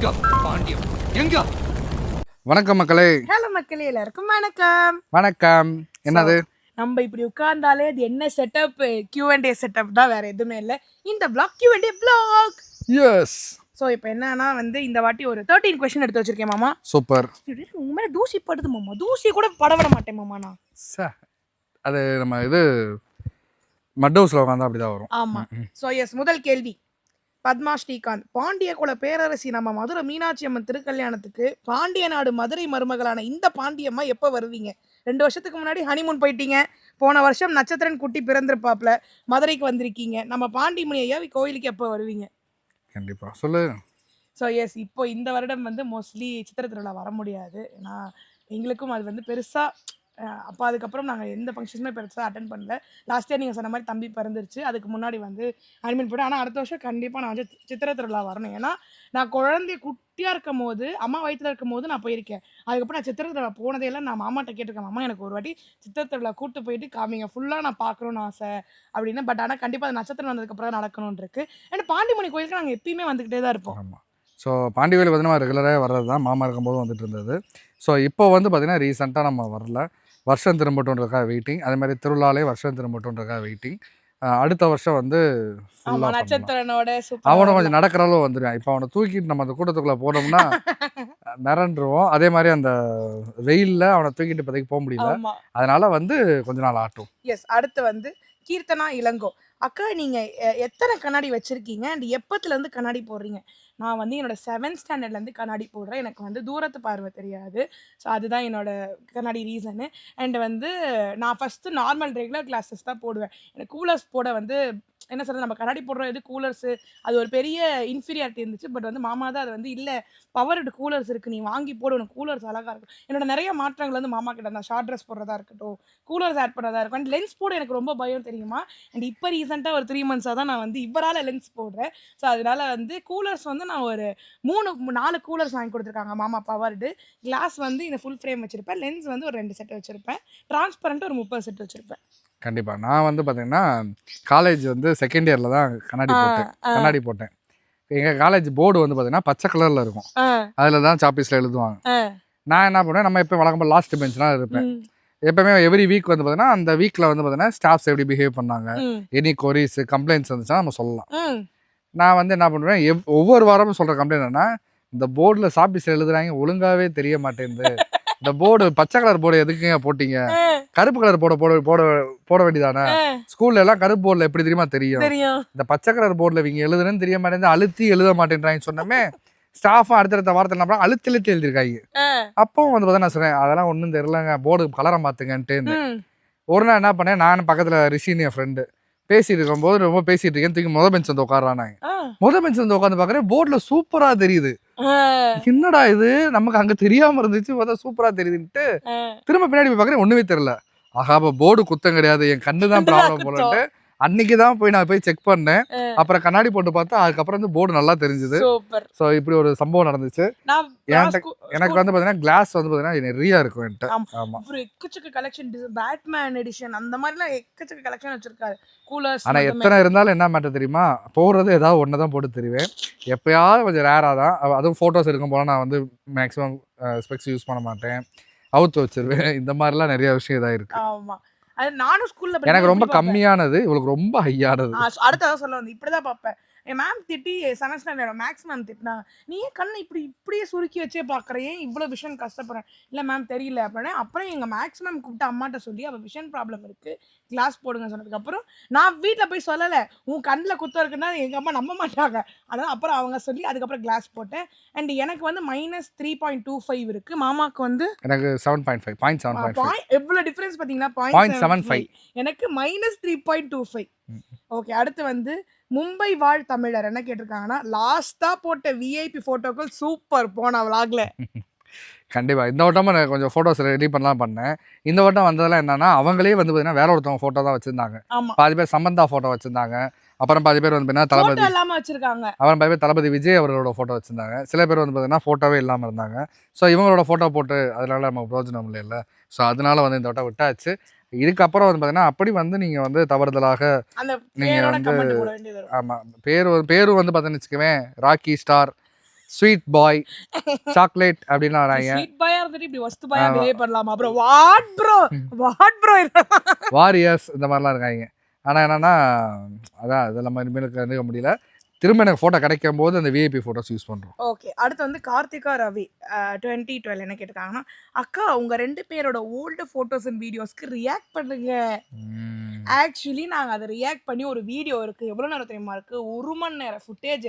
எங்க பாண்டியம் எங்க? வணக்கம் மக்களே. ஹலோ மக்களே, எல்லாருக்கும் வணக்கம். வணக்கம். என்னது நம்ம இப்படி உட்கார்ந்தாலே அது என்ன செட்டப்? Q&A செட்டப் தான், வேற எதுவுமே இல்லை. இந்த vlog Q&A vlog. S. So இப்போ என்னன்னா வந்து இந்த வாட்டி ஒரு 13 கொஸ்டின் எடுத்து வச்சிருக்கேன் மாமா. சூப்பர். உங்க மேலே தூசி படுது மாமா. தூசி கூட பட விட மாட்டேன் மாமா நான். அது நம்ம இது மட் ஹவுஸ்ல உட்காந்தா அப்படிதான் வரும். ஆமா. ஸோ எஸ், முதல் கேள்வி. பத்மா ஸ்ரீகாந்த், பாண்டிய குல பேரரசி நம்ம மதுரை மீனாட்சி அம்மன் திருக்கல்யாணத்துக்கு பாண்டிய நாடு மதுரை மருமகளான இந்த பாண்டியம்மா எப்போ வருவீங்க? 2 வருஷத்துக்கு முன்னாடி ஹனிமூன் போயிட்டீங்க. போன வருஷம் நட்சத்திரன் குட்டி பிறந்திருப்பாப்ல. மதுரைக்கு வந்திருக்கீங்க. நம்ம பாண்டிமணி ஐயா கோயிலுக்கு எப்போ வருவீங்க? கண்டிப்பா சொல்லு. ஸோ எஸ், இப்போ இந்த வருடம் வந்து மோஸ்ட்லி சித்திரை திருவிழா வர முடியாது. ஏன்னா எங்களுக்கும் அது வந்து பெருசாக அப்போ அதுக்கப்புறம் நாங்கள் எந்த ஃபங்க்ஷனுமே பெருசாக அட்டன் பண்ணல. லாஸ்ட் இயர் நீங்கள் சொன்ன மாதிரி தம்பி பிறந்துருச்சு. அதுக்கு முன்னாடி வந்து அட்மிட் போய்ட்டு. ஆனால் அடுத்த வருஷம் கண்டிப்பாக நான் வந்து சித்திரை திருவிழா வரணும். ஏன்னா நான் குழந்தைய குட்டியாக இருக்கும் போது, அம்மா வயிற்றில் இருக்கும் போது நான் போயிருக்கேன். அதுக்கப்புறம் நான் சித்திரை திருவிழா போனதையெல்லாம் நான் மாமாட்ட கேட்டிருக்கேன். மாமா எனக்கு ஒரு வாட்டி சித்திரை திருவிழா கூப்பிட்டு போயிட்டு காமிங்க, ஃபுல்லாக நான் பார்க்கணுன்னு ஆசை அப்படின்னு. பட் ஆனால் கண்டிப்பாக அது நட்சத்திரம் வந்ததுக்கப்புறம் தான் நடக்கணும்னு இருக்குது. ஏன்னா பாண்டிமணி கோயிலுக்கு நாங்கள் எப்பயுமே வந்துக்கிட்டே தான் இருப்போம். ஆமாம். ஸோ பாண்டி கோயில் பார்த்தீங்கன்னா ரெகுலராக வர்றது தான். மாமா இருக்கும்போது வந்துட்டு இருந்தது. ஸோ இப்போ வந்து பார்த்தீங்கன்னா ரீசெண்டாக நம்ம வரல. வருஷம் திரும்பட்டுன்றதுக்காக வெயிட்டிங். அதே மாதிரி திருவிழாலே வருஷம் திரும்பட்டுன்றதுக்காக வெயிட்டிங். அடுத்த வருஷம் வந்து நட்சத்திரனோட அவனை கொஞ்சம் நடக்கிற அளவு வந்துடுவான். இப்போ அவனை தூக்கிட்டு நம்ம அந்த கூட்டத்துக்குள்ளே போனோம்னா மிரண்டுருவோம். அதே மாதிரி அந்த வெயிலில் அவனை தூக்கிட்டு இப்போதைக்கு போக முடியல. அதனால வந்து கொஞ்ச நாள் ஆட்டும். எஸ். அடுத்து வந்து கீர்த்தனா இளங்கோ, அக்கா நீங்கள் எத்தனை கண்ணாடி வச்சுருக்கீங்க அண்ட் எப்பத்துலேருந்து கண்ணாடி போடுறீங்க? நான் வந்து என்னோட 7th ஸ்டாண்டர்ட்லேருந்து கண்ணாடி போடுறேன். எனக்கு வந்து தூரத்து பார்வை தெரியாது. ஸோ அதுதான் என்னோட கண்ணாடி ரீசனு. அண்ட் வந்து நான் ஃபஸ்ட்டு நார்மல் ரெகுலர் கிளாஸஸ் தான் போடுவேன். எனக்கு கூலர்ஸ் போட வந்து என்ன சொல்கிறது, நம்ம கண்ணாடி போடுறோம் எது கூலர்ஸு, அது ஒரு பெரிய இன்ஃபீரியாரிட்டி இருந்துச்சு. பட் வந்து மாமா தான் அது வந்து இல்லை, பவர்டு கூலர்ஸ் இருக்குது, நீ வாங்கி போடு, உனக்கு கூலர்ஸ் அழகாக இருக்கும். என்னோட நிறைய மாற்றங்கள் வந்து மாமா கிட்ட தான். ஷார்ட் ட்ரெஸ் போடுறதா இருக்கட்டும், கூலர்ஸ் ஆட் பண்ணுறதா இருக்கும். அண்ட் லென்ஸ் போட எனக்கு ரொம்ப பயம் தெரியுமா. அண்ட் இப்போ ரீசெண்டாக ஒரு 3 மந்த்ஸாக தான் நான் வந்து இவரால் லென்ஸ் போடுறேன். ஸோ அதனால் வந்து கூலர்ஸ் வந்து நான் ஒரு 4 கூலர்ஸ் வாங்கி கொடுத்துருக்காங்க மாமா, பவர்டு. கிளாஸ் வந்து இந்த ஃபுல் ஃப்ரேம் வச்சுருப்பேன். லென்ஸ் வந்து ஒரு 2 செட் வச்சுருப்பேன். டிரான்ஸ்பரண்ட் ஒரு 30 செட் வச்சுருப்பேன். கண்டிப்பாக. நான் வந்து பார்த்தீங்கன்னா காலேஜ் வந்து செகண்ட் இயரில் தான் கண்ணாடி போட்டேன். எங்கள் காலேஜ் போர்டு வந்து பார்த்தீங்கன்னா பச்சை கலரில் இருக்கும். அதில் தான் சாப்பீஸில் எழுதுவாங்க. நான் என்ன பண்ணுவேன், நம்ம எப்போ வழக்கமாக லாஸ்ட் பெஞ்ச்லாம் இருப்பேன். எப்பவுமே எவ்ரி வீக் வந்து பார்த்தீங்கன்னா அந்த வீக்கில் வந்து பார்த்தீங்கன்னா ஸ்டாஃப்ஸ் எப்படி பிஹேவ் பண்ணாங்க, எனி கொரிஸ் கம்ப்ளைண்ட்ஸ் வந்துச்சுன்னா நம்ம சொல்லலாம். நான் வந்து என்ன பண்ணுவேன், ஒவ்வொரு வாரமும் சொல்கிற கம்ப்ளைண்ட் என்னன்னா, இந்த போர்டில் சாப்பீஸில் எழுதுறாங்க ஒழுங்காகவே தெரிய மாட்டேங்குது. இந்த போர்டு பச்சை கலர் போர்டு எதுக்குங்க போட்டீங்க, கருப்பு கலர் போட வேண்டியதானே. ஸ்கூல்ல எல்லாம் கருப்பு போர்டில் எப்படி தெரியுமா தெரியும், இந்த பச்சை கலர் போர்டில் இவங்க எழுதுறேன்னு தெரிய மாட்டேங்குது, அழுத்தி எழுத மாட்டேன்றாங்க சொன்னமே. ஸ்டாஃபும் அடுத்தடுத்த வாரத்தில் என்ன பண்ணா அழுத்தி எழுதிருக்காங்க. அப்பவும் வந்து பார்த்தா நான் சொல்றேன், அதெல்லாம் ஒன்றும் தெரியலங்க, போர்டு கலரை மாற்றுங்கன்ட்டு. ஒரு நாள் என்ன பண்ணேன், நான் பக்கத்தில் ரிஷின்னு என் ஃப்ரெண்டு பேசிட்டு இருக்கும்போது ரொம்ப பேசிட்டு இருக்கேன், தூக்கி முத பெஞ்ச் வந்து உட்காரானாங்க. முத பெஞ்ச் வந்து உட்காந்து பார்க்குறேன், போர்டில் சூப்பராக தெரியுது. என்னடா இது, நமக்கு அங்கே தெரியாமல் இருந்துச்சு, பார்த்தா சூப்பராக தெரியுதுன்ட்டு திரும்ப பின்னாடி போய் பார்க்குறேன், ஒன்றுமே தெரியல. ஆஹா, போர்டு குத்தம் கிடையாது, என் கண்ணு தான் ப்ராப்ளம் போலன்ட்டு அன்னைக்கு தான் நான் போய் செக் பண்ணேன். அப்புறம் கண்ணாடி போட்டு பார்த்தா அதுக்கப்புறம் வந்து போர்டு நல்லா தெரிஞ்சுது. ஸோ இப்படி ஒரு சம்பவம் நடந்துச்சு. எனக்கு வந்து பார்த்தீங்கன்னா கிளாஸ் வந்து பார்த்தீங்கன்னா நிறைய இருக்கும் என்கிட்ட. ஆமாம், அப்புறம் எக்கச்சக்க கலெக்ஷன், பேட்மேன் எடிஷன் அந்த மாதிரிலாம் எக்கச்சக்க கலெக்ஷன் வச்சிருக்காரு. கூலர்ஸ் ஆனால் எத்தனை இருந்தாலும் என்ன மேட்டர் தெரியுமா, போடுறது ஏதாவது ஒன்று தான் போட்டு தெரிவேன். எப்பயாவது கொஞ்சம் ரேராக தான், அதுவும் ஃபோட்டோஸ் எடுக்கும் போல நான் வந்து மேக்ஸிமம் ஸ்பெக்ஸ் யூஸ் பண்ண மாட்டேன், அவுத்து வச்சிருவேன். இந்த மாதிரிலாம் நிறைய விஷயம் இதாக இருக்கு. ஆமாம். அது நானும் ஸ்கூல்ல எனக்கு ரொம்ப கம்மியானது, இவளுக்கு ரொம்ப ஹையானது. அடுத்ததான் சொல்ல வந்து இப்படிதான் பார்ப்பேன். என் மேம் திட்டி 7th ஸ்டாண்டர்ட் மேக்ஸ் மேம் திட்டினாங்க, நீ ஏன் கண்ணை இப்படியே சுருக்கி வச்சே பார்க்குறேன், ஏன் இவ்வளோ விஷன் கஷ்டப்படுறேன். இல்லை மேம் தெரியல அப்படின்னா. அப்புறம் எங்கள் மேக்ஸ் மேம் கூப்பிட்டு அம்மாட்ட சொல்லி அவள் விஷன் ப்ராப்ளம் இருக்குது, கிளாஸ் போடுங்க சொன்னதுக்கப்புறம் நான் வீட்டில் போய் சொல்லலை, உன் கண்ணில் குத்தம் இருக்குன்னா எங்கள் அம்மா நம்ப மாட்டாங்க. அதனால் அப்புறம் அவங்க சொல்லி அதுக்கப்புறம் கிளாஸ் போட்டேன். அண்ட் எனக்கு வந்து -3.25 இருக்குது, மாமாவுக்கு வந்து எனக்கு 7.5 எவ்வளோ டிஃப்ரென்ஸ் பார்த்தீங்கன்னா 0.75. எனக்கு -3.25. ஓகே. அடுத்து வந்து மும்பை வாழ் தமிழர் என்ன கேட்டிருக்காங்கன்னா, லாஸ்டா போட்ட விஐபி போட்டோக்கள் சூப்பர் போன விளாக்ல. கண்டிப்பாக. இந்த வட்டமும் நான் கொஞ்சம் ஃபோட்டோஸ் ரெடி பண்ணேன். இந்த வட்டம் வந்ததெல்லாம் என்னன்னா, அவங்களே வந்து பார்த்தீங்கன்னா வேற ஒருத்தவங்க ஃபோட்டோ தான் வச்சுருந்தாங்க. பாதி பேர் சம்பந்தா ஃபோட்டோ வச்சுருந்தாங்க, அப்புறம் பாதி பேர் வந்து பார்த்தீங்கன்னா தளபதி இல்லாமல் வச்சுருக்காங்க, அப்புறம் பாதி பேர் தளபதி விஜய் அவர்களோட ஃபோட்டோ வச்சுருந்தாங்க, சில பேர் வந்து பார்த்தீங்கன்னா ஃபோட்டோவே இல்லாமல் இருந்தாங்க. ஸோ இவங்களோட ஃபோட்டோ போட்டு அதனால நம்ம பிரோஜனம் இல்லைல்ல. ஸோ அதனால வந்து இந்த வட்டம் விட்டாச்சு. இதுக்கப்புறம் வந்து பார்த்தீங்கன்னா அப்படி வந்து நீங்கள் வந்து தவறுதலாக நீங்கள் வந்து ஆமாம் பேரும் வந்து பார்த்தீங்கன்னு வச்சுக்கவேன், ராக்கி ஸ்டார் ஸ்வீட் பாய், சாக்லேட் அப்படின்லாம் வராங்க. ஸ்வீட் பாயா இருந்துட்டு இப்படி வஸ்து பாயா பிஹேவ் பண்ணலாமா ப்ரோ? வாட் ப்ரோ வாரியர்ஸ் இந்த மாதிரிலாம் இருக்காங்க. ஆனால் என்னன்னா அதான் இது நம்ம இனிமேல் கண்டுக்க முடியல. திரும்ப எனக்கு ஃபோட்டோ கிடைக்கும் போது அந்த விஐபி ஃபோட்டோஸ் யூஸ் பண்ணுறோம். ஓகே, அடுத்து வந்து கார்த்திகா ரவி 2012 என்ன கேட்டிருக்காங்கன்னா, அக்கா உங்க 2 பேரோட ஓல்டு ஃபோட்டோஸ் அண்ட் வீடியோஸ்க்கு ரியாக்ட் பண்ணுங்க. ஆக்சுவலி நாங்கள் அதை ரியாக்ட் பண்ணி ஒரு வீடியோ இருக்குது. எவ்வளோ நேரம் தெரியுமா இருக்குது? 1 மணி நேரம் ஃபுட்டேஜ்.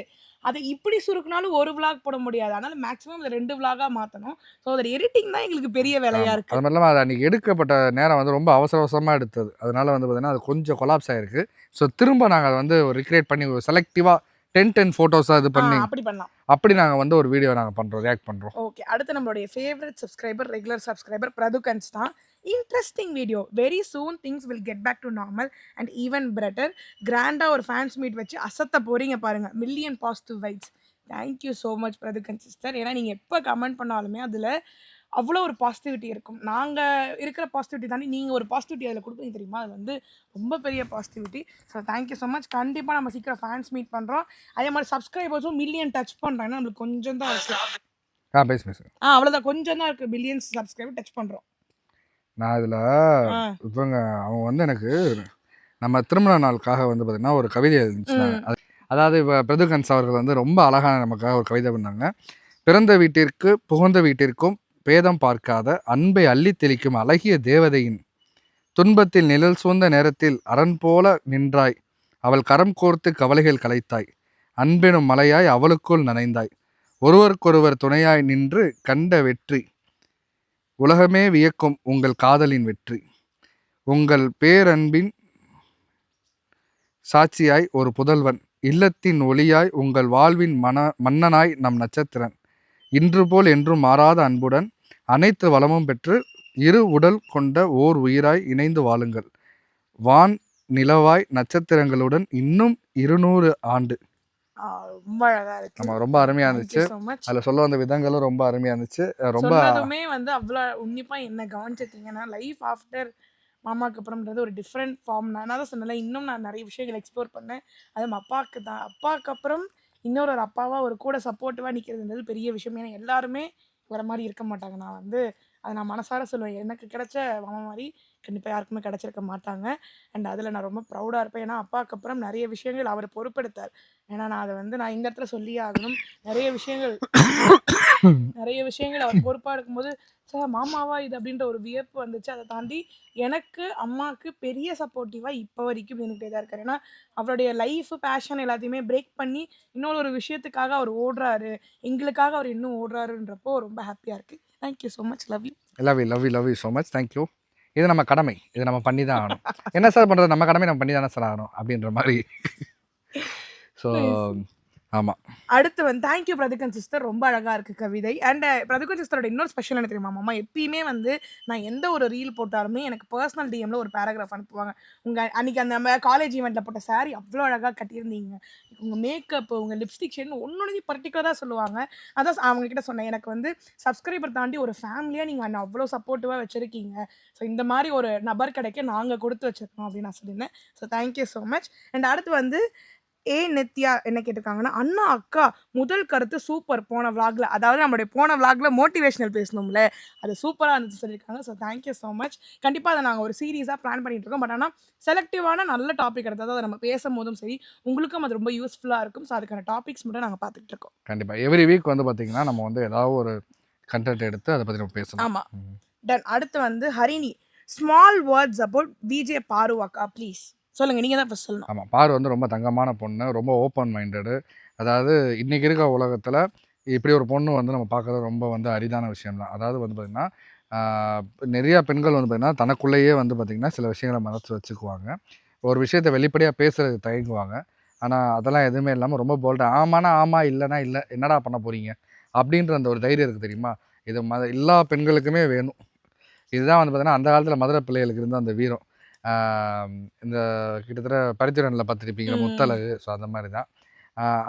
அதை இப்படி சுருக்குனாலும் ஒரு விளாக் போட முடியாது. அதனால மேக்ஸிமம் அதை 2 விளாகாக மாற்றணும். ஸோ அதில் எடிட்டிங் தான் எங்களுக்கு பெரிய வேலையாக இருக்குது. அது மாதிரி இல்லாமல் அது அன்றைக்கி எடுக்கப்பட்ட நேரம் வந்து ரொம்ப அவசரமாக எடுத்தது. அதனால வந்து பார்த்தீங்கன்னா அது கொஞ்சம் கொலாப்ஸ் ஆகிருக்கு. ஸோ திரும்ப நாங்கள் அதை வந்து ரிக்ரியேட் பண்ணி ஒரு செலக்டிவாக 10 ஃபோட்டோஸாக இது பண்ணி அப்படி பண்ணலாம். அப்படி நாங்கள் வந்து ஒரு வீடியோ நாங்கள் பண்ணுறோம், ரியாக்ட் பண்ணுறோம். ஓகே, அடுத்து நம்மளுடைய ஃபேவரட் சப்ஸ்கிரைபர், ரெகுலர் சப்ஸ்கிரைபர் பிரதுகன்ஸ் தான். Interesting video. Very soon things will get back to normal and even better. கிராண்டாக ஒரு ஃபேன்ஸ் மீட் வச்சு அசத்த போகிறீங்க பாருங்கள். Million positive vibes. Thank you so much Prathugan sister. ஏன்னா நீங்கள் எப்போ கமெண்ட் பண்ணாலுமே அதில் அவ்வளோ ஒரு பாசிட்டிவிட்டி இருக்கும். நாங்கள் இருக்கிற பாசிட்டிவிட்டி தாண்டி நீங்கள் ஒரு பாசிட்டிவிட்டி அதில் கொடுக்குறீங்க தெரியுமா? அது வந்து ரொம்ப பெரிய positivity. So thank you so much. கண்டிப்பாக நம்ம சீக்கிரம் ஃபேன்ஸ் மீட் பண்ணுறோம். அதே மாதிரி சப்ஸ்கிரைபர்ஸும் மில்லியன் டச் பண்ணுறாங்கன்னா நம்மளுக்கு கொஞ்சம் தான் இருக்குது. பேசு. அவ்வளோதான், கொஞ்சம் தான் இருக்குது. மில்லியன்ஸ் சப்ஸ்கிரைபர் டச் பண்ணுறோம். நான் இதில் இப்போங்க அவங்க வந்து எனக்கு நம்ம திருமண நாளுக்காக வந்து பார்த்திங்கன்னா ஒரு கவிதை எழுதிச்சுனாங்க. அதாவது இப்போ பிரதுகன்ஸ் அவர்கள் வந்து ரொம்ப அழகான நமக்காக ஒரு கவிதை பண்ணாங்க. பிறந்த வீட்டிற்கு புகுந்த வீட்டிற்கும் பேதம் பார்க்காத அன்பை அள்ளி தெளிக்கும் அழகிய தேவதையின் துன்பத்தில் நிழல் சூழ்ந்த நேரத்தில் அரண் போல நின்றாய். அவள் கரம் கோர்த்து கவலைகள் கலைத்தாய். அன்பெனும் மலையாய் அவளுக்குள் நனைந்தாய். ஒருவருக்கொருவர் துணையாய் நின்று கண்ட வெற்றி. உலகமே வியக்கும் உங்கள் காதலின் வெற்றி. உங்கள் பேரன்பின் சாட்சியாய் ஒரு புதல்வன். இல்லத்தின் ஒளியாய் உங்கள் வாழ்வின் மன்னனாய் நம் நட்சத்திரன். இன்று போல் என்றும் மாறாத அன்புடன் அனைத்து வளமும் பெற்று இரு உடல் கொண்ட ஓர் உயிராய் இணைந்து வாழுங்கள். வான் நிலவாய் நட்சத்திரங்களுடன் இன்னும் 200 ஆண்டு. ரொம்ப அழகா இருக்கு. ஆமா, ரொம்ப அருமையா இருந்துச்சு. அதுல சொல்ல வந்த விதங்களும் ரொம்ப அருமையா இருந்துச்சு. ரொம்ப வந்து அவ்வளவு உன்னிப்பா என்ன கவனிச்சிருக்கீங்கன்னா, லைஃப் ஆஃப்டர் மாமாக்கு அப்புறம்ன்றது ஒரு டிஃப்ரெண்ட் ஃபார்ம். நான் தான் சொன்னல, இன்னும் நான் நிறைய விஷயங்கள் எக்ஸ்ப்ளோர் பண்ணேன். அதுவும் அப்பாவுக்கு தான். அப்பாவுக்கு அப்புறம் இன்னொரு அப்பாவா ஒரு கூட சப்போர்ட்டிவாக நிற்கிறதுன்றது பெரிய விஷயம். ஏன்னா எல்லாருமே வர மாதிரி இருக்க மாட்டாங்க. நான் வந்து அதை நான் மனசார சொல்லுவேன். எனக்கு கிடைச்ச மாமா மாதிரி கண்டிப்பாக யாருக்குமே கிடச்சிருக்க மாட்டாங்க. அண்ட் அதில் நான் ரொம்ப ப்ரௌடாக இருப்பேன். ஏன்னா அப்பாவுக்கு அப்புறம் நிறைய விஷயங்கள் அவர் பொறுப்பெடுத்தார். ஏன்னா நான் அதை வந்து நான் இந்த இடத்துல சொல்லியே ஆகணும். நிறைய விஷயங்கள் அவர் பொறுப்பாக இருக்கும்போது சார் மாமாவா இது அப்படின்ற ஒரு வியப்பு வந்துச்சு. அதை தாண்டி எனக்கு அம்மாவுக்கு பெரிய சப்போர்ட்டிவாக இப்போ வரைக்கும் இருந்துகிட்டே தான் இருக்கார். ஏன்னா அவருடைய லைஃப் பேஷன் எல்லாத்தையுமே பிரேக் பண்ணி இன்னொரு விஷயத்துக்காக அவர் ஓடுறாரு. எங்களுக்காக அவர் இன்னும் ஓடுறாருன்றப்போ ரொம்ப ஹாப்பியாக இருக்குது. Thank you so much. Love you so much. Thank you. இது நம்ம கடமை, இது நம்ம பண்ணி தான் ஆகணும். என்ன சார் பண்ணுறது, நம்ம கடமை நம்ம பண்ணி தானே சார் ஆகணும் அப்படின்ற மாதிரி. ஸோ ஆமாம். அடுத்து வந்து தேங்க்யூ பிரதுகன் சிஸ்டர். ரொம்ப அழகாக இருக்குது கவிதை. அண்ட் பிரதுகன் சிஸ்டரோட இன்னொரு ஸ்பெஷல் என்ன தெரியுமா மாமா? எப்பயுமே வந்து நான் எந்த ஒரு ரீல் போட்டாலுமே எனக்கு பர்சனல் டிஎம்ல ஒரு பேராகிராஃப் அனுப்புவாங்க. அன்றைக்கி அந்த நம்ம காலேஜ் ஈவெண்ட்டில் போட்ட சாரீ அவ்வளோ அழகாக கட்டியிருந்தீங்க, உங்கள் மேக்கப், உங்கள் லிப்ஸ்டிக் ஷேட்னு ஒன்று பர்டிகுலராக சொல்லுவாங்க. அதான் அவங்கக்கிட்ட சொன்னேன், எனக்கு வந்து சப்ஸ்கிரைபர் தாண்டி ஒரு ஃபேமிலியாக நீங்கள் என்ன அவ்வளோ சப்போர்ட்டிவாக வச்சுருக்கீங்க. ஸோ இந்த மாதிரி ஒரு நபர் கிடைக்க நாங்கள் கொடுத்து வச்சுருக்கோம் அப்படின்னு நான் சொல்லியிருந்தேன். So thank you so much. And அடுத்து வந்து நித்யா என்ன கேட்டிருக்காங்கன்னா, அண்ணா அக்கா முதல் கருத்து சூப்பர் போன விளாக்ல. அதாவது நம்மளுடைய போன விளாக்ல மோட்டிவேஷனல் பேசணும்ல, அது சூப்பராக இருந்துச்சு சொல்லியிருக்காங்க. So thank you so much. கண்டிப்பாக அதை நாங்கள் ஒரு சீரீஸாக பிளான் பண்ணிட்டு இருக்கோம். பட் ஆனால் செலக்டிவான நல்ல டாபிக் எடுத்தது அதை நம்ம பேசும்போதும் சரி, உங்களுக்கும் அது ரொம்ப யூஸ்ஃபுல்லாக இருக்கும். ஸோ அதுக்கான டாபிக்ஸ் மட்டும் நாங்கள் பார்த்துட்டு இருக்கோம். கண்டிப்பாக எவ்ரி வீக் வந்து பார்த்தீங்கன்னா நம்ம வந்து ஏதாவது ஒரு கண்டென்ட் எடுத்து அதை பற்றி நம்ம பேசணும். ஆமாம், டன். அடுத்து வந்து Harini, small words about VJ Paru அக்கா ப்ளீஸ் சொல்லுங்க. நீங்கள் தான் ஃபர்ஸ்ட் சொல்லணும். ஆமாம், பாரு வந்து ரொம்ப தங்கமான பொண்ணு, ரொம்ப ஓப்பன் மைண்டடு. அதாவது இன்றைக்கி இருக்க உலகத்தில் இப்படி ஒரு பொண்ணு வந்து நம்ம பார்க்குறது ரொம்ப வந்து அரிதான விஷயம் தான். அதாவது வந்து பார்த்திங்கன்னா நிறையா பெண்கள் வந்து பார்த்திங்கன்னா தனக்குள்ளேயே வந்து பார்த்திங்கன்னா சில விஷயங்களை மறைச்சி வச்சுக்குவாங்க. ஒரு விஷயத்தை வெளிப்படையாக பேசுகிறது தயங்குவாங்க. ஆனால் அதெல்லாம் எதுவுமே இல்லாமல் ரொம்ப போல்டாக ஆமானா ஆமாம், இல்லைனா இல்லை, என்னடா பண்ண போகிறீங்க அப்படின்ற அந்த ஒரு தைரியம் இருக்குது தெரியுமா? இது எல்லா பெண்களுக்குமே வேணும். இதுதான் வந்து பார்த்திங்கன்னா அந்த காலத்தில் மதுரை பிள்ளைகளுக்கு இருந்த அந்த வீரம். இந்த கிட்டத்தட்ட பரித்துரனில் பார்த்துருப்பீங்க முத்தழகு. ஸோ அந்த மாதிரி தான்.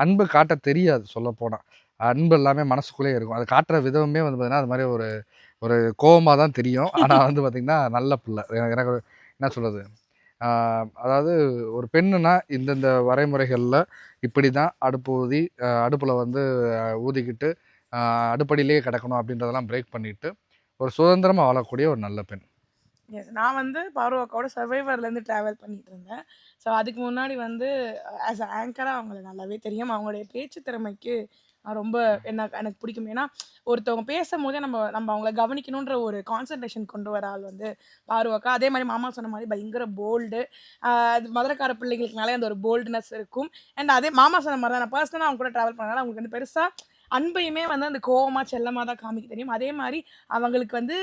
அன்பு காட்ட தெரியாது சொல்லப்போனால். அன்பு எல்லாமே மனசுக்குள்ளேயே இருக்கும். அது காட்டுற விதமே வந்து பார்த்திங்கன்னா அது மாதிரி ஒரு கோவமாக தான் தெரியும். ஆனால் வந்து பார்த்திங்கன்னா நல்ல பிள்ளை. எனக்கு என்ன சொல்கிறது, அதாவது ஒரு பெண்ணுனா இந்தந்த வரைமுறைகளில் இப்படி தான் அடுப்பு ஊதி அடுப்பில் வந்து ஊதிக்கிட்டு அடுப்படியிலேயே கிடக்கணும் அப்படின்றதெல்லாம் பிரேக் பண்ணிவிட்டு ஒரு சுதந்திரமாக வாழக்கூடிய ஒரு நல்ல பெண். எஸ், நான் வந்து பார்வக்காவோட சர்வைவர்லேருந்து ட்ராவல் பண்ணிட்டு இருந்தேன். ஸோ அதுக்கு முன்னாடி வந்து ஆஸ் அ ஆங்கராக அவங்கள நல்லாவே தெரியும். அவங்களுடைய பேச்சு திறமைக்கு ரொம்ப எனக்கு பிடிக்கும். ஏன்னா ஒருத்தவங்க பேசும்போதே நம்ம நம்ம அவங்கள கவனிக்கணுன்ற ஒரு கான்சன்ட்ரேஷன் கொண்டு வர ஆள் வந்து பார்வக்கா. அதே மாதிரி மாமா சொன்ன மாதிரி பயங்கர போல்டு. அது மதுரைக்கார பிள்ளைங்களுக்குனாலே அந்த ஒரு போல்டுனஸ் இருக்கும். அண்ட் அதே மாமா சொன்ன மாதிரி தான் நான் பர்சனலாக அவங்க கூட ட்ராவல் பண்ணனால அவங்களுக்கு வந்து பெருசாக அன்பையுமே வந்து அந்த கோவமாக செல்லமாக தான் காமிக்க தெரியும். அதே மாதிரி அவங்களுக்கு வந்து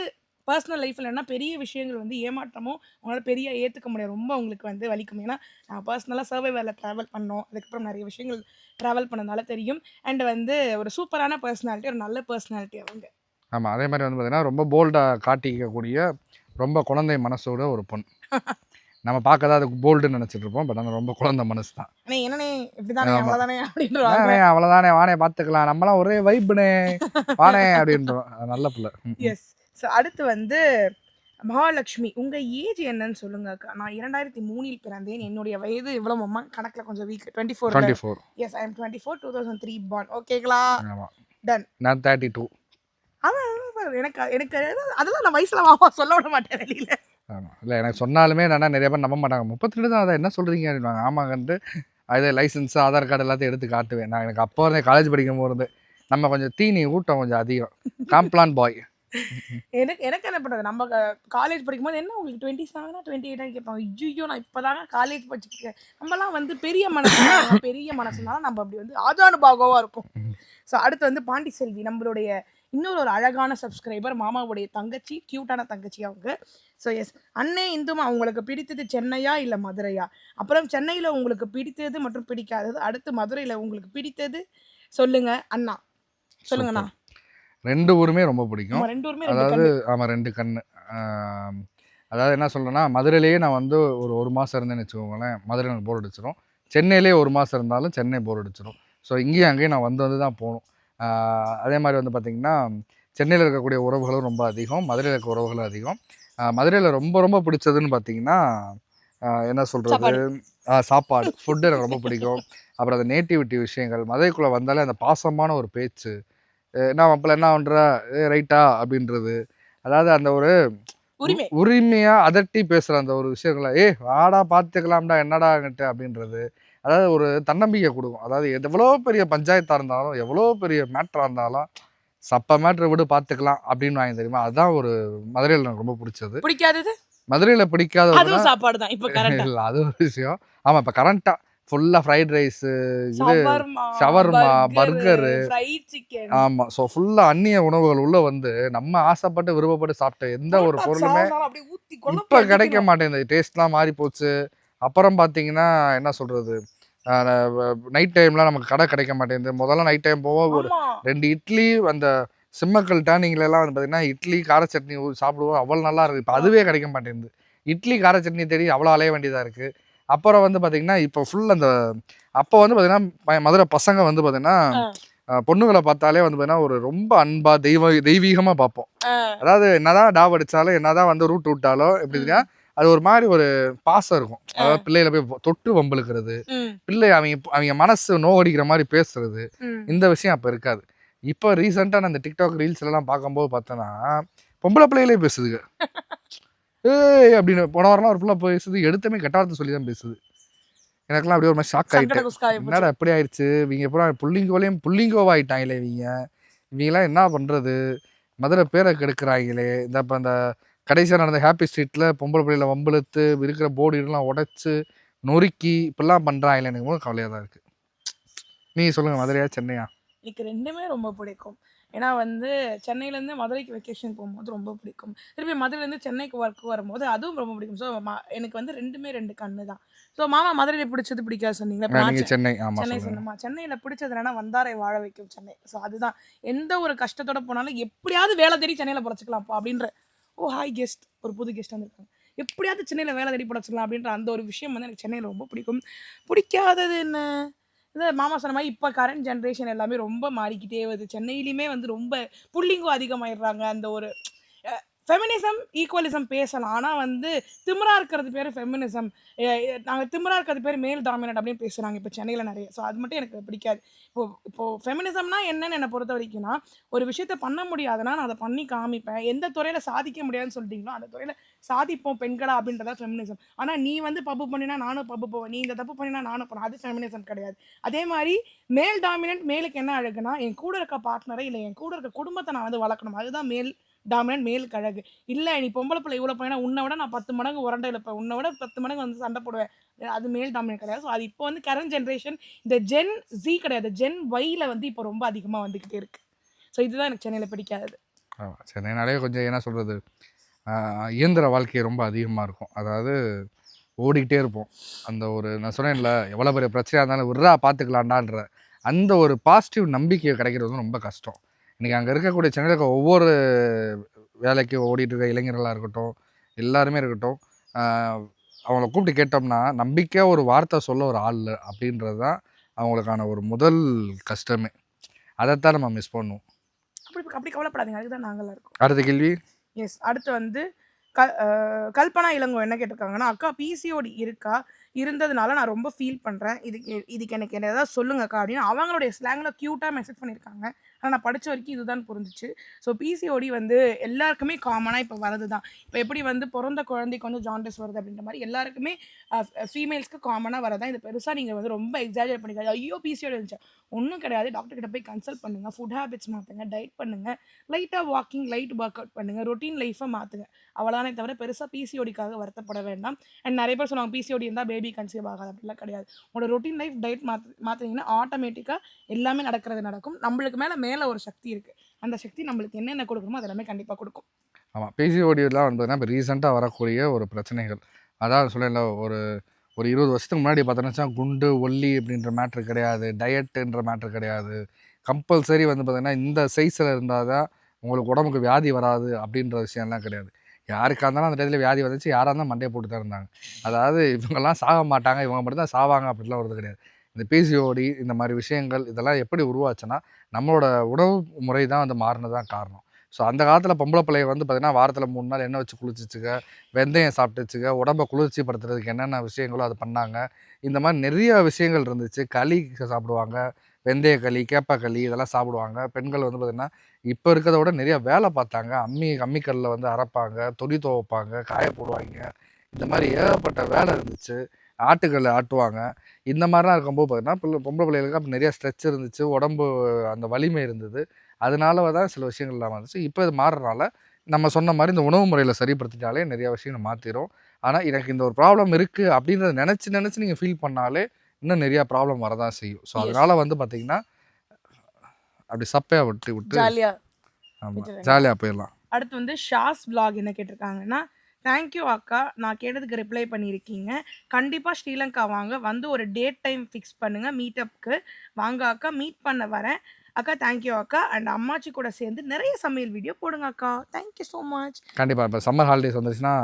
பர்சனல் லைஃப்பில் என்ன பெரிய விஷயங்கள் வந்து ஏமாற்றமோ அவங்களால பெரிய ஏற்றுக்க முடியாது. ரொம்ப அவங்களுக்கு வந்து வலிக்கும். ஏன்னா நான் பர்சனலாக சர்வைவரில் ட்ராவல் பண்ணோம். அதுக்கப்புறம் நிறைய விஷயங்கள் ட்ராவல் பண்ணனால தெரியும். அண்ட் வந்து ஒரு சூப்பரான பர்சனாலிட்டி, ஒரு நல்ல பர்சனாலிட்டி அவங்க. ஆமாம், அதே மாதிரி வந்து பார்த்தீங்கன்னா ரொம்ப போல்டாக காட்டிக்கக்கூடிய ரொம்ப குழந்தை மனசோட ஒரு பொண். நம்ம பார்க்க தான் அதுக்கு போல்டுன்னு நினச்சிட்டு இருப்போம். பட் ஆனால் ரொம்ப குழந்தை மனசு தான். என்னனே இப்படிதானே அவ்வளோதானே அப்படின்றாங்க. அவ்வளோதானே வானே பார்த்துக்கலாம், நம்மளாம் ஒரே வைப்புனே வானே அப்படின்றோம். நல்ல பிள்ளை. எஸ். ஸோ அடுத்து வந்து மகாலட்சுமி, உங்க ஏஜ் என்னன்னு சொல்லுங்க அக்கா. நான் 2003 பிறந்தேன். என்னுடைய வயது இவ்வளவு அம்மா கணக்குல கொஞ்சம் வீக். 24. எஸ், ஐ அம் 24, 2003 born. ஓகேங்களா? டன். நான் 32. அதான் எனக்கு எனக்கு அதெல்லாம் நான் வயசுல மாமா சொல்ல விட மாட்டேன் வெளியில. ஆமாம், இல்லை எனக்கு சொன்னாலுமே என்னன்னா நிறைய பேர் நம்ப மாட்டாங்க. 32 தான், அதை என்ன சொல்கிறீங்க அப்படின்வாங்க. ஆமாங்கன்ட்டு அதே லைசன்ஸ் ஆதார் கார்டு எல்லாத்தையும் எடுத்து காட்டுவேன். நான் எனக்கு அப்போ இருந்தே காலேஜ் படிக்கும் போது நம்ம கொஞ்சம் தீனி ஊட்டம் கொஞ்சம் அதிகம். Complan boy. எனக்கு எனக்கு என்ன பண்ணுறது, நம்ம காலேஜ் படிக்கும்போது என்ன உங்களுக்கு 27 28 கேட்பாங்க. ஐயோ நான் இப்போதாங்க காலேஜ் படிச்சுருக்கேன். நம்மலாம் வந்து பெரிய மனசு பெரிய மனசுனால நம்ம அப்படி வந்து ஆஜானுபாகவாக இருக்கும். ஸோ அடுத்து வந்து பாண்டி செல்வி, நம்மளுடைய இன்னொரு ஒரு அழகான சப்ஸ்கிரைபர், மாமாவுடைய தங்கச்சி, க்யூட்டான தங்கச்சி அவங்க. ஸோ எஸ், அண்ணே இந்துமா, உங்களுக்கு பிடித்தது சென்னையா இல்லை மதுரையா? அப்புறம் சென்னையில் உங்களுக்கு பிடித்தது மற்றும் பிடிக்காதது, அடுத்து மதுரையில் உங்களுக்கு பிடித்தது சொல்லுங்க அண்ணா. சொல்லுங்கண்ணா. 2 ஊருமே ரொம்ப பிடிக்கும். 2 ஊருமே அதாவது ஆமாம் 2 கண்ணு. அதாவது என்ன சொல்கிறேன்னா, மதுரையிலேயே நான் வந்து ஒரு மாதம் இருந்தேன்னு வச்சுக்கோங்களேன், மதுரை எனக்கு போர் அடிச்சிடும். சென்னையிலே ஒரு மாதம் இருந்தாலும் சென்னை போர் அடிச்சிடும். ஸோ இங்கேயும் அங்கேயும் நான் வந்து தான் போகணும். அதே மாதிரி வந்து பார்த்திங்கன்னா, சென்னையில் இருக்கக்கூடிய உறவுகளும் ரொம்ப அதிகம், மதுரையில் இருக்க உறவுகளும் அதிகம். மதுரையில் ரொம்ப ரொம்ப பிடிச்சதுன்னு பார்த்திங்கன்னா என்ன சொல்கிறது, சாப்பாடு, ஃபுட்டு எனக்கு ரொம்ப பிடிக்கும். அப்புறம் அந்த நேட்டிவிட்டி விஷயங்கள், மதுரைக்குள்ளே வந்தாலே அந்த பாசமான ஒரு பேச்சு, என்ன மாப்பிள்ள என்ன பண்ணுற, ரைட்டா அப்படின்றது, அதாவது அந்த ஒரு உரிமையாக அதட்டி பேசுகிற அந்த ஒரு விஷயங்களை, வாடா பார்த்துக்கலாம்டா என்னடாங்கிட்ட அப்படின்றது, அதாவது ஒரு தன்னம்பிக்கை கொடுக்கும். அதாவது எவ்வளோ பெரிய பஞ்சாயத்தாக இருந்தாலும், எவ்வளோ பெரிய மேட்ராக இருந்தாலும், சப்ப மேட்ரை விடு பார்த்துக்கலாம் அப்படின்னு வாங்கி தெரியுமா. அதுதான் ஒரு மதுரையில் எனக்கு ரொம்ப பிடிச்சது. பிடிக்காதது மதுரையில் பிடிக்காத சாப்பாடு தான். இப்போ இல்லை, அது ஒரு விஷயம். ஆமாம், இப்போ கரண்ட்டாக ஃபுல்லாக ஃப்ரைட் ரைஸு, இது ஷவர்மா, பர்கரு, ஆமாம். ஸோ ஃபுல்லாக அந்நிய உணவுகள் உள்ளே வந்து நம்ம ஆசைப்பட்டு விருப்பப்பட்டு சாப்பிட்ட எந்த ஒரு பொருளுமே இப்போ கிடைக்க மாட்டேங்குது. டேஸ்ட்லாம் மாறி போச்சு. அப்புறம் பார்த்தீங்கன்னா என்ன சொல்கிறது, நைட் டைம்லாம் நமக்கு கடை கிடைக்க மாட்டேங்குது. முதல்ல நைட் டைம் போவோம், ஒரு 2 இட்லி அந்த சிம்மக்கல் டேர்னிங்லலாம் வந்து பார்த்தீங்கன்னா இட்லி கார சட்னி சாப்பிடுவோம், அவ்வளோ நல்லா இருக்குது. இப்போ அதுவே கிடைக்க மாட்டேங்குது. இட்லி கார சட்னி தேடி அவ்வளோ அலைய வேண்டியதாக இருக்குது. அப்புறம் வந்து பார்த்தீங்கன்னா இப்போ ஃபுல் அந்த அப்போ வந்து பார்த்தீங்கன்னா மதுரை பசங்க வந்து பார்த்தீங்கன்னா பொண்ணுங்களை பார்த்தாலே வந்து பார்த்தீங்கன்னா ஒரு ரொம்ப அன்பா தெய்வீகமாக பார்ப்போம். அதாவது என்னதான் டாவ் அடித்தாலும் என்னதான் வந்து ரூட் விட்டாலும் எப்படின்னா அது ஒரு மாதிரி ஒரு பாசம் இருக்கும். அதாவது பிள்ளைகளை போய் தொட்டு வம்பளுக்கிறது, பிள்ளை அவங்க மனசு நோவடிக்கிற மாதிரி பேசுறது, இந்த விஷயம் அப்போ இருக்காது. இப்போ ரீசெண்டாக நான் இந்த டிக்டாக் ரீல்ஸ்லாம் பார்க்கும்போது பார்த்தோன்னா பொம்பளை பிள்ளைகளே பேசுதுங்க. அப்படின்னு போன வாரம்லாம் ஒரு பிள்ளை பேசுது, எடுத்தமே கெட்ட வார்த்தை சொல்லி தான் பேசுது. எனக்குலாம் அப்படியே ஒரு மாதிரி ஷாக் ஆகிட்டேன். என்னடா எப்படி ஆயிடுச்சு, இவங்க எப்போ புள்ளிங்கோவாயிட்டாங்களே இவங்கெல்லாம் என்ன பண்ணுறது, மதுரை பேரை கெடுக்கிறாங்களே. இப்போ அந்த கடைசியாக நடந்த ஹாப்பி ஸ்ட்ரீட்டில் பொம்பளை பிள்ளைகளை வம்பெழுத்து இருக்கிற போர்டுலாம் உடைச்சு நொறுக்கி இப்படிலாம் பண்ணுறாங்களே, எனக்கு போது கவலையாக தான் இருக்குது. நீங்கள் சொல்லுங்கள், மதுரையா சென்னையா? எனக்கு 2மே ரொம்ப பிடிக்கும். ஏன்னா வந்து சென்னையிலேருந்து மதுரைக்கு வெக்கேஷன் போகும்போது ரொம்ப பிடிக்கும். திருப்பி மதுரையிலேருந்து சென்னைக்கு ஒர்க் வரும்போது அதுவும் ரொம்ப பிடிக்கும். ஸோ எனக்கு வந்து 2மே 2 கண்ணு தான். ஸோ மாமா மதுரையில் பிடிச்சது பிடிக்காது சொன்னீங்களா? சென்னை சொன்னமா. சென்னையில் பிடிச்சது என்னன்னா வந்தாரை வாழ வைக்கும் சென்னை. ஸோ அதுதான், எந்த ஒரு கஷ்டத்தோட போனாலும் எப்படியாவது வேலை தேடி சென்னையில் பொழைச்சிக்கலாம்ப்பா அப்படின்ற, ஹாய் கெஸ்ட், ஒரு புது கெஸ்ட் வந்திருக்காங்க, எப்படியாவது சென்னையில் வேலை தேடி பொழைச்சிக்கலாம் அப்படின்ற அந்த ஒரு விஷயம் வந்து எனக்கு சென்னையில் ரொம்ப பிடிக்கும். பிடிக்காதது என்ன, இந்த மாமா சொன்ன மாதிரி இப்போ கரண்ட் ஜென்ரேஷன் எல்லாமே ரொம்ப மாறிக்கிட்டே வருது. சென்னையிலையுமே வந்து ரொம்ப புள்ளிங்கோ அதிகமாயிடுறாங்க. அந்த ஒரு ஃபெமினிசம் ஈக்குவலிசம் பேசலாம். ஆனால் வந்து திமிரா இருக்கிறது பேர் ஃபெமினிசம், நாங்கள் திமிரா இருக்கிறது பேர் மேல் டாமினட் அப்படின்னு பேசுகிறாங்க இப்போ சென்னையில் நிறைய. ஸோ அது மட்டும் எனக்கு பிடிக்காது. இப்போது ஃபெமினிசம்னா என்னன்னு என்னை பொறுத்த வரைக்கும்னா, ஒரு விஷயத்த பண்ண முடியாதுன்னா நான் அதை பண்ணி காமிப்பேன். எந்த துறையில் சாதிக்க முடியாதுன்னு சொல்லிட்டீங்களோ அந்த துறையில் சாதிப்போம் பெண்களா அப்படின்றதா ஃபெமினிசம். ஆனால் நீ வந்து பப்பு பண்ணினா நானும் பப்பு போவேன், நீ இந்த தப்பு பண்ணினா நானும் போனேன், அது ஃபெமினிசம் கிடையாது. அதே மாதிரி மேல் டாமினன்ட் மேலுக்கு என்ன அழகுனா, என் கூட இருக்க பார்ட்னரை இல்லை என் கூட இருக்க குடும்பத்தை நான் வந்து வளர்க்கணும், அதுதான் மேல் டாமினன்ட் மேலுக்கு அழகு. இல்லை நீ பொம்பளை பிள்ளை இவ்வளோ பையனா உன்னை விட நான் 10 மடங்கு உரண்டை இழுப்பேன், உன்னை விட 10 மடங்கு வந்து சண்டை போடுவேன், அது மேல் டாமினன்ட் கிடையாது. ஸோ அது இப்போ வந்து கரண்ட் ஜென்ரேஷன் இந்த ஜென் ஜி கிடையாது, ஜென் ஒய்ல வந்து இப்போ ரொம்ப அதிகமாக வந்துக்கிட்டே இருக்கு. ஸோ இதுதான் எனக்கு சென்னையில் பிடிக்காது. சென்னைனாலே கொஞ்சம் என்ன சொல்கிறது, இயந்திர வாழ்க்கை ரொம்ப அதிகமாக இருக்கும். அதாவது ஓடிக்கிட்டே இருப்போம். அந்த ஒரு நான் சொன்னேன்ல, எவ்வளோ பெரிய பிரச்சனையாக இருந்தாலும் விட்றா பார்த்துக்கலாண்டான்ற அந்த ஒரு பாசிட்டிவ் நம்பிக்கை கிடைக்கிறது வந்து ரொம்ப கஷ்டம். இன்றைக்கி அங்கே இருக்கக்கூடிய சென்னையில் இருக்க ஒவ்வொரு வேலைக்கு ஓடிட்டு இருக்க இளைஞர்களாக இருக்கட்டும், எல்லாருமே இருக்கட்டும், அவங்கள கூப்பிட்டு கேட்டோம்னா நம்பிக்கையாக ஒரு வார்த்தை சொல்ல ஒரு ஆள் அப்படின்றது தான் அவங்களுக்கான ஒரு முதல் கஷ்டமே. அதைத்தான் நம்ம மிஸ் பண்ணுவோம். அப்படி கவலைப்படாதீங்க, அதுதான் நாங்களாம் இருக்கோம். அடுத்த கேள்வி. எஸ், அடுத்து வந்து கல்பனா இளங்கோ என்ன கேட்டிருக்காங்கன்னா, அக்கா பிசிஓடி இருக்கா, இருந்ததுனால நான் ரொம்ப ஃபீல் பண்ணுறேன், இதுக்கு எனக்கு என்ன ஏதாவது சொல்லுங்கக்கா அப்படின்னு அவங்களுடைய ஸ்லாங்கில் க்யூட்டாக மெசேஜ் பண்ணியிருக்காங்க. ஆனால் நான் படித்த வரைக்கும் இதுதான் புரிஞ்சிச்சு. ஸோ பிசிஓடி வந்து எல்லாருக்குமே காமனாக இப்போ வரது தான். இப்போ எப்படி வந்து பிறந்த குழந்தைக்கு வந்து ஜாண்டிஸ் வருது அப்படின்ற மாதிரி எல்லாருக்குமே ஃபீமேல்ஸ்க்கு காமனாக வரதான். இது பெருசாக நீங்கள் வந்து ரொம்ப எக்ஸாஜரேட் பண்ணிக்காது, ஐயோ பிசிஓடி இருந்துச்சு, ஒன்றும் கிடையாது. டாக்டர்கிட்ட போய் கன்சல்ட் பண்ணுங்கள், ஃபுட் ஹேபிட்ஸ் மாற்றுங்க, டயட் பண்ணுங்கள், லைட்டாக வாக்கிங் லைட் ஒர்க் அவுட் பண்ணுங்கள், ரொட்டீன் லைஃப்பை மாற்றுங்க, அவ்வளோதானே தவிர பெருசாக பிசிஓடிக்காக வருத்தப்பட வேண்டாம். அண்ட் நிறைய பேர் சொல்லுவாங்க பிசிஓடி இருந்தால் பேபி கன்சீவ் ஆகாது, அப்படிலாம் கிடையாது. உங்களோட ரொட்டீன் லைஃப் டயட் மாற்றினீங்கன்னா ஆட்டோமேட்டிக்காக எல்லாமே நடக்கும். நம்மளுக்கு மேலே ஒரு சக்தி இருக்குது, அந்த சக்தி நம்மளுக்கு என்னென்ன கொடுக்கணுமோ அது எல்லாமே கண்டிப்பாக கொடுக்கும். ஆமாம், பிசிஓடிலாம் வந்ததுன்னா இப்போ ரீசெண்டாக வரக்கூடிய ஒரு பிரச்சனைகள். அதான் சொல்லல, ஒரு 20 வருஷத்துக்கு முன்னாடி பார்த்தோன்னா குண்டு ஒல்லி அப்படின்ற மேட்ரு கிடையாது, டயட்டுன்ற மேட்ரு கிடையாது. கம்பல்சரி வந்து பார்த்தீங்கன்னா இந்த சைஸில் இருந்தால் தான் உங்களுக்கு உடம்புக்கு வியாதி வராது அப்படின்ற விஷயம்லாம் கிடையாது. யாருக்காக இருந்தாலும் அந்த டயத்தில் வியாதி வந்துச்சு, யாராக இருந்தாலும் மண்டையை போட்டு தான் இருந்தாங்க. அதாவது இவங்கெல்லாம் சாக மாட்டாங்க, இவங்க மட்டும் தான் சாவாங்க அப்படிலாம் வருது கிடையாது. இந்த பிசிஓடி இந்த மாதிரி விஷயங்கள் இதெல்லாம் எப்படி உருவாச்சுன்னா நம்மளோட உணவு முறை தான் வந்து மாறினதான் காரணம். ஸோ அந்த காலத்தில் பொம்பளை பிள்ளைய வந்து பார்த்திங்கன்னா வாரத்தில் 3 நாள் எண்ணெய் வச்சு குளிச்சிச்சுக்க, வெந்தயம் சாப்பிட்டுச்சுக்க, உடம்பை குளிர்ச்சிப்படுத்துறதுக்கு என்னென்ன விஷயங்களோ அது பண்ணாங்க. இந்த மாதிரி நிறைய விஷயங்கள் இருந்துச்சு. களி சாப்பிடுவாங்க, வெந்தய களி, கேப்பக்களி இதெல்லாம் சாப்பிடுவாங்க. பெண்கள் வந்து பார்த்திங்கன்னா இப்போ இருக்கிறத விட நிறைய வேலை பார்த்தாங்க. அம்மிக்கல்லில் வந்து அரைப்பாங்க, தொடி துவைப்பாங்க, காய போடுவாங்க. இந்த மாதிரி ஏகப்பட்ட வேலை இருந்துச்சு. ஆட்டுக்கல்ல ஆட்டுவாங்க. இந்த மாதிரிலாம் இருக்கும்போது பார்த்திங்கன்னா பொம்பளை பிள்ளைகளுக்கு அப்போ நிறைய ஸ்ட்ரெச் இருந்துச்சு, உடம்பு அந்த வலிமை இருந்தது. அதனால தான் சில விஷயங்கள் இல்லாமல் இருந்துச்சு. இப்போ இது மாறுறனால நம்ம சொன்ன மாதிரி இந்த உணவு முறையில் சரிப்படுத்திட்டாலே நிறைய விஷயங்கள் மாற்றிடும். ஆனால் எனக்கு இந்த ஒரு ப்ராப்ளம் இருக்குது அப்படின்றத நினச்சி நீங்கள் ஃபீல் பண்ணாலே இன்னும் நிறையா ப்ராப்ளம் வரதான் செய்யும். ஸோ அதனால் வந்து பார்த்திங்கன்னா அப்படி சப்பையாக விட்டு ஜாலியாக போயிடலாம். அடுத்து வந்து ஷாஸ் vlog என்ன கேட்டிருக்காங்கன்னா, தேங்க்யூ அக்கா, நான் கேட்டதுக்கு ரிப்ளை பண்ணியிருக்கீங்க. கண்டிப்பாக ஸ்ரீலங்கா வாங்க, வந்து ஒரு டேட் டைம் ஃபிக்ஸ் பண்ணுங்கள், மீட்டப்புக்கு வாங்க அக்கா, மீட் பண்ண வரேன் அக்கா. தேங்க்யூ அக்கா. அண்ட் அம்மாச்சி கூட சேர்ந்து நிறைய சமையல் வீடியோ போடுங்க அக்கா. Thank you so much. கண்டிப்பாக இப்போ சம்மர் ஹாலிடேஸ் வந்துச்சுன்னா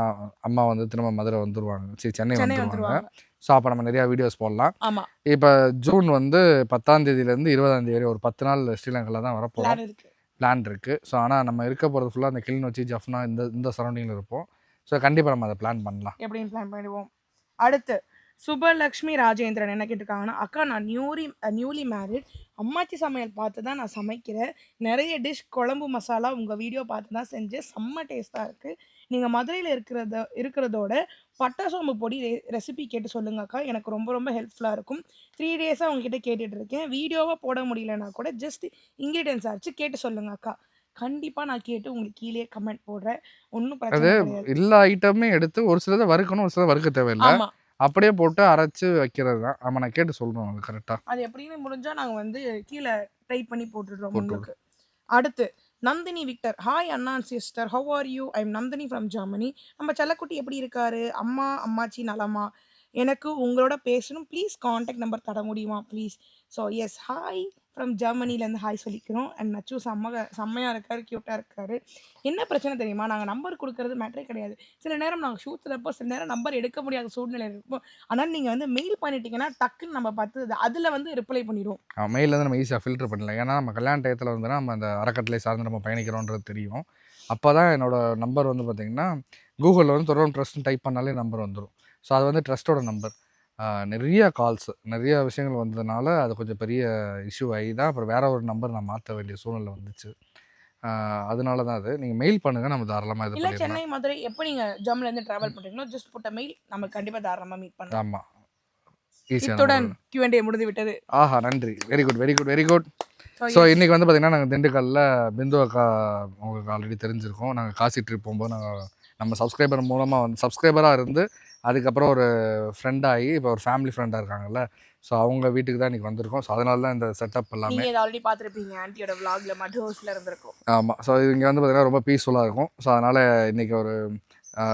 அம்மா வந்து திரும்ப மதுரை வந்துடுவாங்க, சென்னை வந்துடுவாங்க. ஸோ அப்போ நம்ம நிறையா வீடியோஸ் போடலாம். ஆமாம், இப்போ ஜூன் வந்து 10ஆம் தேதியிலேருந்து 20ஆம் தேதி வரை ஒரு 10 நாள் ஸ்ரீலங்காவில் தான் வரப்போகிறோம், பிளான் இருக்குது. ஸோ ஆனால் நம்ம இருக்க போகிறது ஃபுல்லாக அந்த கிளிநொச்சி, ஜஃப்னா இந்த சரௌண்டிங்கில் இருப்போம். ஸோ கண்டிப்பாக நம்ம அதை பிளான் பண்ணலாம். எப்படின்னு பிளான் பண்ணிடுவோம். அடுத்து சுபலக்ஷ்மி ராஜேந்திரன் என்ன கேட்டிருக்காங்கன்னா, அக்கா நான் நியூலி மேரிட், அம்மாச்சி சமையல் பார்த்து தான் நான் சமைக்கிறேன். நிறைய டிஷ் குழம்பு மசாலா உங்கள் வீடியோ பார்த்து தான் செஞ்சேன், செம்ம டேஸ்ட்டாக இருக்குது. நீங்கள் மதுரையில் இருக்கிறதோட பட்டை சோம்பு பொடி ரெசிபி கேட்டு சொல்லுங்க அக்கா, எனக்கு ரொம்ப ரொம்ப ஹெல்ப்ஃபுல்லாக இருக்கும். 3 டேஸாக உங்ககிட்ட கேட்டுட்டு இருக்கேன், வீடியோவாக போட முடியலன்னா கூட ஜஸ்ட் இன்க்ரீடியன்ஸ் ஆச்சு கேட்டு சொல்லுங்க அக்கா. கண்டிப்பாக நான் கேட்டு உங்களுக்கு கீழே கமெண்ட் போடுறேன், ஒன்றும் பிரச்சனை கிடையாது. எல்லா ஐட்டமே எடுத்து ஒரு சிலதை வறுக்கணும், ஒரு சிலதை வறுக்க தேவையில்லை, அப்படியே போட்டு அரைச்சு வைக்கிறது தான். ஆமாம், நான் கேட்டு சொல்கிறோம் அது கரெக்டாக. அது எப்படின்னு முடிஞ்சால் நாங்கள் வந்து கீழே டைப் பண்ணி போட்டுடுறோம் உங்களுக்கு. அடுத்து Nandini Victor, hi Anna and sister, how are you? I am Nandini from Germany. நம்ம செல்லக்குட்டி எப்படி இருக்காரு? அம்மாச்சி நலமா? எனக்கு உங்களோட பேசணும், ப்ளீஸ் காண்டாக்ட் நம்பர் தர முடியுமா please? So yes, hi from ஜெர்மனிலேருந்து ஹாய் சொல்லிக்கிறோம். அண்ட் நச்சு செம்மையாக இருக்கார், க்யூட்டாக இருக்கார். என்ன பிரச்சனை தெரியுமா, நாங்கள் நம்பர் கொடுக்கறது மேட்டரே கிடையாது. சில நேரம் நாங்கள் ஷூட்டில் இருப்போம், சில நேரம் நம்பர் எடுக்க முடியாத சூழ்நிலை இருப்போம். ஆனால் நீங்கள் வந்து மெயில் பண்ணிட்டீங்கன்னா டக்குன்னு நம்ம பார்த்து அதில் வந்து ரிப்ளை பண்ணிடுவோம். மெயிலில் வந்து நம்ம ஈஸியாக ஃபில்டர் பண்ணலாம். ஏன்னா நம்ம கல்யாண டயத்தில் வந்து நம்ம அந்த அறக்கட்டளை சார்ந்து நம்ம பயணிக்கிறோன்றது தெரியும். அப்போ தான் என்னோட நம்பர் வந்து பார்த்தீங்கன்னா கூகுளில் வந்து துறவம் ட்ரஸ்ட்னு டைப் பண்ணாலே நம்பர் வந்துடும். ஸோ அது வந்து ட்ரஸ்ட்டோட நம்பர். நிறைய கால்ஸ் நிறைய விஷயங்கள் வந்ததுனால அது கொஞ்சம் பெரிய இஷ்யூ ஆகி தான் அப்புறம் வேற ஒரு நம்பர் நான் மாற்ற வேண்டிய சூழ்நிலை வந்துச்சு. அதனால தான் அது. நீங்கள் மெயில் பண்ணுங்கள், நம்ம தாராளமாக இது இல்ல பண்ணிடலாம். சென்னை மதுரை எப்போ நீங்க ஜம்முல இருந்து டிராவல் பண்றீங்களோ ஜஸ்ட் புட் மெயில், நம்ம கண்டிப்பா தாராளமா மீட் பண்ணலாம். ஆமாம், ஈஸியான இத்துடன் Q&A முடிந்து விட்டது. ஆஹா, நன்றி. Very good very good very good. So இன்றைக்கி வந்து பார்த்திங்கன்னா நாங்கள் திண்டுக்கல்லில் பிந்து அக்கா உங்களுக்கு ஆல்ரெடி தெரிஞ்சிருக்கோம். நாங்கள் காசி ட்ரிப் போகும்போது நம்ம சப்ஸ்கிரைபர் மூலமாக வந்து சப்ஸ்கிரைபராக இருந்து அதுக்கப்புறம் ஒரு ஃப்ரெண்டாகி இப்போ ஒரு ஃபேமிலி ஃப்ரெண்டாக இருக்காங்கல்ல, ஸோ அவங்க வீட்டுக்கு தான் இன்றைக்கி வந்திருக்கோம். ஸோ அதனால தான் இந்த செட்டப் எல்லாமே. நீங்க இதை ஆல்ரெடி பார்த்துருப்பீங்க, ஆன்ட்டியோட vlogல மட் ஹவுஸ்ல இருந்திருக்கும். ஆமாம். ஸோ இங்கே வந்து பார்த்திங்கன்னா ரொம்ப பீஸ்ஃபுல்லாக இருக்கும். ஸோ அதனால் இன்றைக்கி ஒரு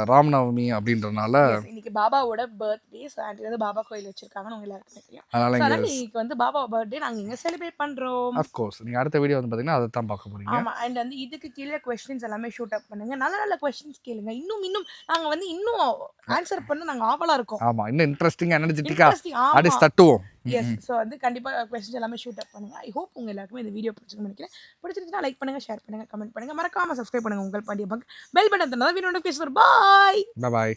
ராம்நவமி அப்படின்றனால இன்னைக்கு பாபாவோட பர்த்டே. ஸோ ஆன்ட்டி வந்து பாபா கோயில் வச்சிருக்காங்கன்னு உங்க எல்லாருக்குமே தெரியும். அதனால் ஸோ இங்கே அதனால இன்னைக்கு வந்து பாபா பர்த்டே நாங்க இங்க செலிப்ரேட் பண்றோம். அஃப்கோர்ஸ் நீங்கள் அடுத்த வீடியோ வந்து பார்த்திங்கன்னா அதை தான் பார்க்க போகிறீங்க. ஆமா. அண்ட் வந்து இதுக்கு கீழே கொஸ்டின்ஸ் எல்லாமே ஷூட் அப் பண்ணுங்க. நல்ல நல்ல கொஸ்டின்ஸ் கேளுங்க. இன்னும் நாங்க வந்து இன்னும் ஆன்சர் பண்ண நாங்க ஆவலா இருக்கோம். ஆமாம், இன்னும் இன்ட்ரெஸ்டிங்காக எனர்ஜெட்டிக்காக Interesting, ஆமா. அடிச்சு தட்டுவோம். எஸ். ஸோ வந்து கண்டிப்பா கொஸ்டின்ஸ் எல்லாமே ஷூட் அப் பண்ணுங்க. ஐ ஹோப் உங்க எல்லாருக்குமே இந்த வீடியோ பிடிச்சிருக்கும்னு நினைக்கிறேன். பிடிச்சிருந்துச்சுன்னா லைக் பண்ணுங்க, ஷேர் பண்ணுங்க, கமெண்ட் பண்ணுங்க, மறக்காம சப்ஸ்கிரைப் பண்ணுங்க உங்கள் பாண்டிய பங்க். பெல் பட்டன் தந்தா வீடியோ நோட்டிஃபிகேஷன் வரும். பாய். பாய்.